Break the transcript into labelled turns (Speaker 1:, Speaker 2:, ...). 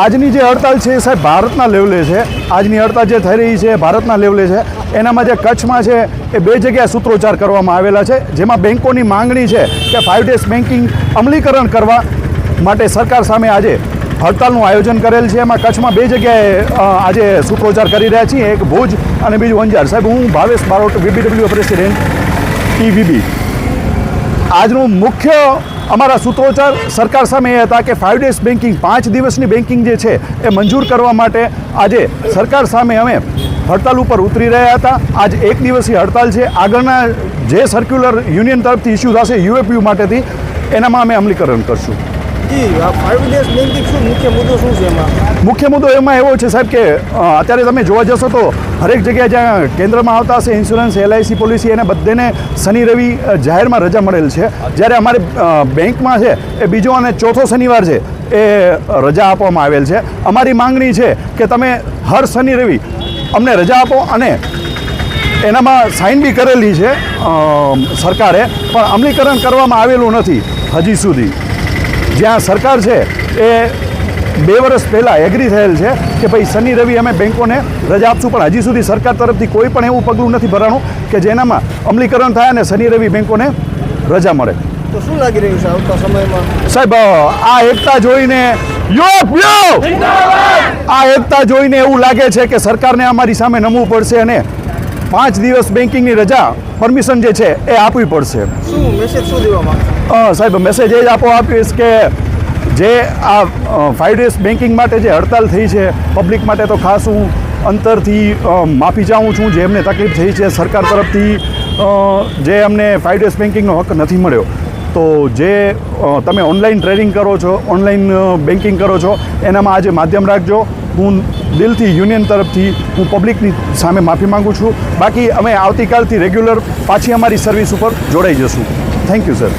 Speaker 1: આજની જે હડતાલ છે સાહેબ ભારતના લેવલે છે. આજની હડતાલ જે થઈ રહી છે ભારતના લેવલે છે. એનામાં જે કચ્છમાં છે એ બે જગ્યાએ સૂત્રોચ્ચાર કરવામાં આવેલા છે, જેમાં બેન્કોની માંગણી છે કે 5 ડેઝ બેન્કિંગ અમલીકરણ કરવા માટે સરકાર સામે આજે હડતાલનું આયોજન કરેલ છે. એમાં કચ્છમાં બે જગ્યાએ આજે સૂત્રોચ્ચાર કરી રહ્યા છીએ, એક ભુજ અને બીજું અંજાર. સાહેબ, હું Bhavesh Barot, VBW president EVB. આજનું મુખ્ય અમારા સૂત્રોચ્ચાર સરકાર સામે એ હતા કે 5 ડેઝ બેન્કિંગ, 5 દિવસની બેન્કિંગ જે છે એ મંજૂર કરવા માટે આજે સરકાર સામે અમે હડતાલ ઉપર ઉતરી રહ્યા હતા. આજ એક દિવસીય હડતાલ છે. આગળના જે સર્ક્યુલર યુનિયન તરફથી ઇસ્યુ થશે UFU માટેથી, એનામાં અમે અમલીકરણ કરશું.
Speaker 2: જી, આ 5 ડેઝ બેન્કિંગ શું મુખ્ય મુદ્દો શું છે એમાં?
Speaker 1: મુખ્ય મુદ્દો એમાં એવો છે સાહેબ કે અત્યારે તમે જોવા જશો તો હરેક જગ્યાએ જ્યાં કેન્દ્રમાં આવતા હશે ઇન્સ્યોરન્સ, LIC પોલિસી, એને બધેને શનિ રવિ જાહેરમાં રજા મળેલ છે. જ્યારે અમારે બેંકમાં છે એ બીજો અને ચોથો શનિવાર છે એ રજા આપવામાં આવેલ છે. અમારી માંગણી છે કે તમે હર શનિ રવિ અમને રજા આપો, અને એનામાં સાઇન બી કરેલી છે સરકારે, પણ અમલીકરણ કરવામાં આવેલું નથી હજી સુધી. જ્યાં સરકાર છે એ 2 વર્ષ પહેલાં એગ્રી થયેલ છે કે ભાઈ શનિ રવિ અમે બેંકોને રજા આપશું, પણ હજી સુધી સરકાર તરફથી કોઈ પણ એવું પગલું નથી ભરાણું કે જેનામાં અમલીકરણ થાય અને શનિ રવિ બેંકોને રજા મળે.
Speaker 2: તો શું લાગી રહ્યું છે આવતા સમયમાં?
Speaker 1: સાહેબ, આ એકતા જોઈને આ એકતા જોઈને એવું લાગે છે કે સરકારને અમારી સામે નમવું પડશે અને 5 દિવસ બેન્કિંગની રજા પરમિશન જે છે એ આપવી પડશે.
Speaker 2: શું મેસેજ શું દેવા માંગો?
Speaker 1: સાહેબ, મેસેજ એ જ આપીશ કે જે આ 5 ડેઝ બેન્કિંગ માટે જે હડતાલ થઈ છે, પબ્લિક માટે તો ખાસ હું અંતરથી માફી ચાહું છું જે એમને તકલીફ થઈ છે. સરકાર તરફથી જે અમને 5 ડેઝ બેન્કિંગનો હક નથી મળ્યો, તો જે તમે ઓનલાઈન ટ્રેડિંગ કરો છો, ઓનલાઈન બેન્કિંગ કરો છો, એનામાં આજે માધ્યમ રાખજો. હું દિલથી યુનિયન તરફથી હું પબ્લિકની સામે માફી માગું છું. બાકી અમે આવતીકાલથી રેગ્યુલર પાછી અમારી સર્વિસ ઉપર જોડાઈ જશું. Thank you sir.